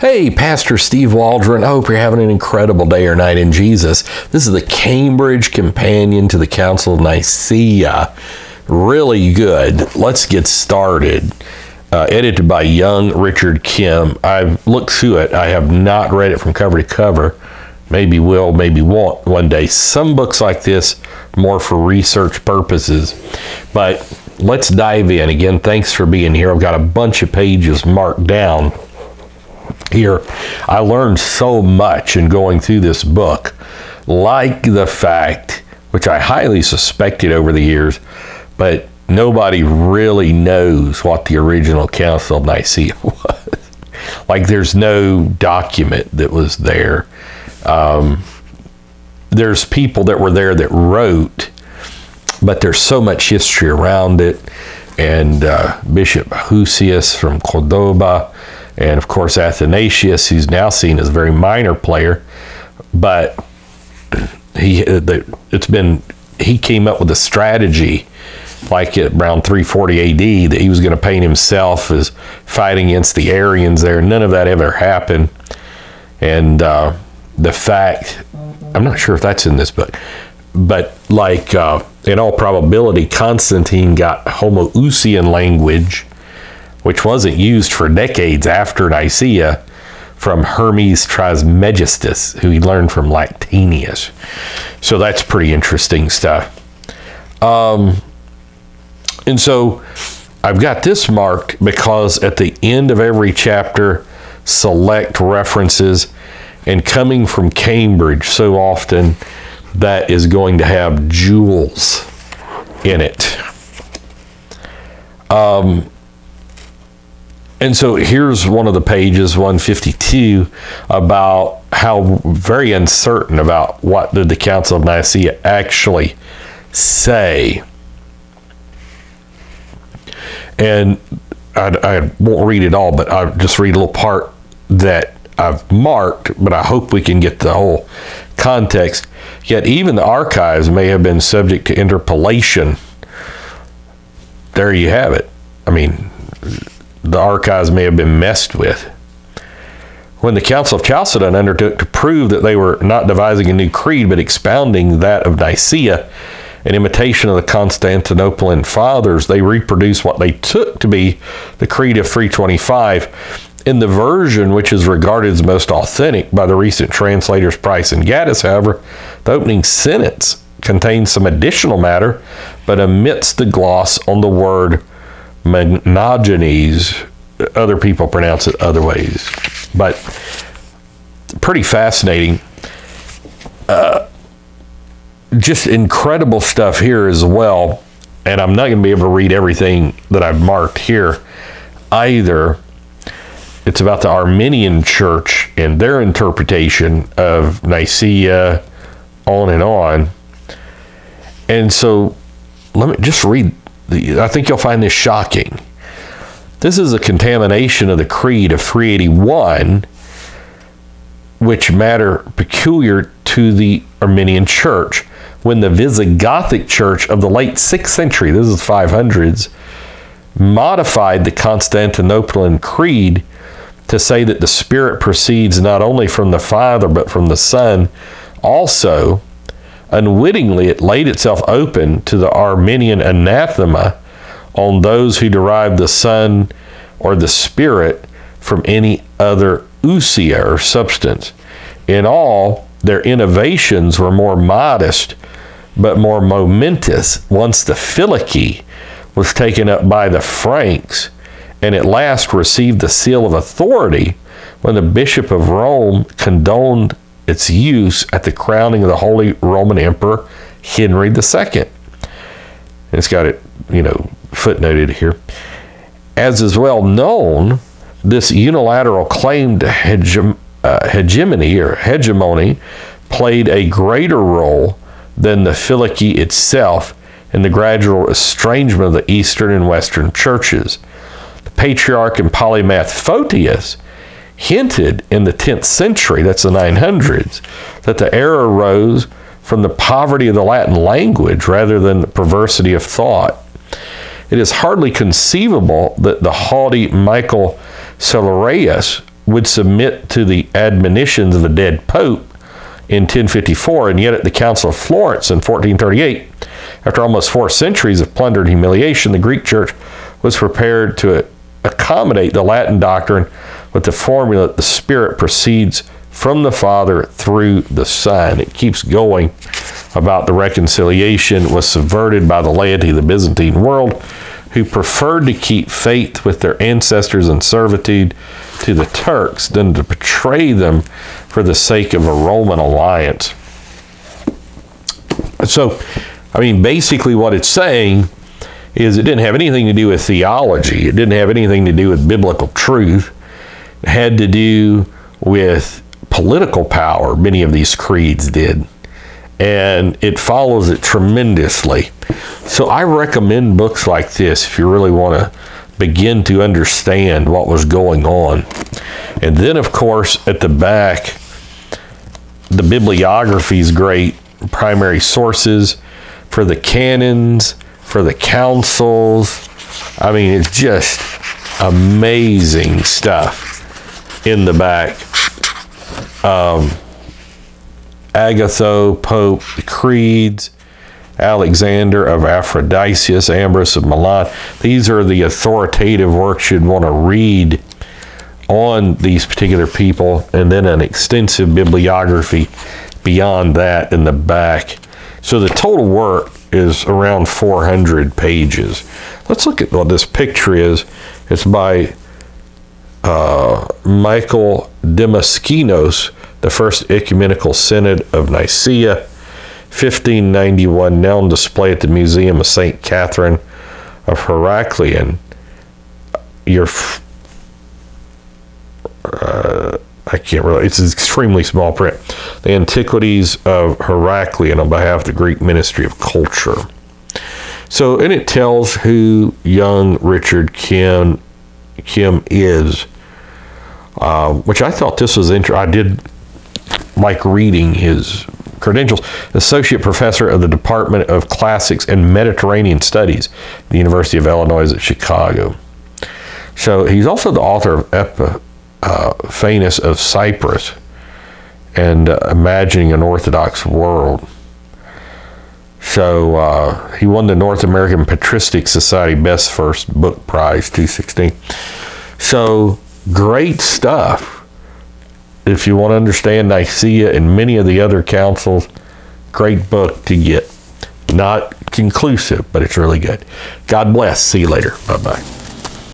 Hey, Pastor Steve Waldron. I hope you're having an incredible day or night in Jesus. This is the Cambridge Companion to the Council of Nicea. Really good. Let's get started. Edited by young Richard Kim. I've looked through it. I have not read it from cover to cover. Maybe will, maybe won't one day. Some books like this, more for research purposes. But let's dive in. Again, thanks for being here. I've got a bunch of pages marked down here. I learned so much in going through this book, like the fact, which I highly suspected over the years, but nobody really knows what the original Council of Nicea was. Like, there's no document that was there. There's people that were there that wrote, but there's so much history around it. And Bishop Husius from Cordoba, and of course Athanasius, who's now seen as a very minor player, but he came up with a strategy like around 340 AD that he was going to paint himself as fighting against the Arians there. None of that ever happened. And the fact, I'm not sure if that's in this book, but like in all probability, Constantine got Homoousian language, which wasn't used for decades after Nicea, from Hermes Trismegistus, who he learned from Lactantius. So that's pretty interesting stuff. And so I've got this marked because at the end of every chapter, select references, and coming from Cambridge so often, that is going to have jewels in it. And so here's one of the pages, 152, about how very uncertain about what did the Council of Nicea actually say. And I won't read it all, but I'll just read a little part that I've marked, but I hope we can get the whole context. Yet even the archives may have been subject to interpolation. There you have it. I mean, the archives may have been messed with. When the Council of Chalcedon undertook to prove that they were not devising a new creed, but expounding that of Nicea, an imitation of the Constantinopolitan fathers, they reproduced what they took to be the Creed of 325. In the version which is regarded as most authentic by the recent translators Price and Gaddis, however, the opening sentence contains some additional matter, but omits the gloss on the word monogenes. Other people pronounce it other ways, but pretty fascinating. Just incredible stuff here as well, and I'm not going to be able to read everything that I've marked here either. It's about the Armenian Church and their interpretation of Nicea, on and on. And so let me just read. I think you'll find this shocking. This is a contamination of the Creed of 381, which matter peculiar to the Armenian Church, when the Visigothic Church of the late 6th century, this is 500s, modified the Constantinopolitan Creed to say that the Spirit proceeds not only from the Father, but from the Son also. Unwittingly, it laid itself open to the Armenian anathema on those who derive the Son or the Spirit from any other ousia or substance. In all, their innovations were more modest, but more momentous once the Philiki was taken up by the Franks, and at last received the seal of authority when the Bishop of Rome condoned its use at the crowning of the Holy Roman Emperor Henry II. It's got it, footnoted here. As is well known, this unilateral claim to hegemony played a greater role than the Philiki itself in the gradual estrangement of the Eastern and Western churches. The patriarch and polymath Photius hinted in the 10th century, that's the 900s, that the error arose from the poverty of the Latin language rather than the perversity of thought. It is hardly conceivable that the haughty Michael Cellarius would submit to the admonitions of a dead pope in 1054, and yet at the Council of Florence in 1438, after almost 4 centuries of plunder and humiliation, the Greek church was prepared to accommodate the Latin doctrine with the formula that the Spirit proceeds from the Father through the Son. It keeps going about the reconciliation was subverted by the laity of the Byzantine world, who preferred to keep faith with their ancestors in servitude to the Turks than to betray them for the sake of a Roman alliance. So, I mean, basically what it's saying is it didn't have anything to do with theology. It didn't have anything to do with biblical truth. It had to do with political power. Many of these creeds did. And it follows it tremendously. So I recommend books like this if you really want to begin to understand what was going on. And then, of course, at the back, the bibliography is great. Primary sources for the canons, for the councils. I mean, it's just amazing stuff in the back. Agatho, Pope, the creeds, Alexander of Aphrodisias, Ambrose of Milan. These are the authoritative works you'd want to read on these particular people, and then an extensive bibliography beyond that in the back. So the total work is around 400 pages. Let's look at what this picture is. It's by Michael Damaskinos, the First Ecumenical Synod of Nicea, 1591, now on display at the Museum of St. Catherine of Heraclion. I can't really, it's an extremely small print. The Antiquities of Heraclion on behalf of the Greek Ministry of Culture. So, and it tells who young Richard Kim is, which I thought this was interesting. I did like reading his credentials. Associate Professor of the Department of Classics and Mediterranean Studies at the University of Illinois at Chicago. So he's also the author of Epiphanes of Cyprus and Imagining an Orthodox World. So he won the North American Patristic Society Best First Book Prize, 2016. So great stuff. If you want to understand Nicaea and many of the other councils, great book to get. Not conclusive, but it's really good. God bless. See you later. Bye-bye.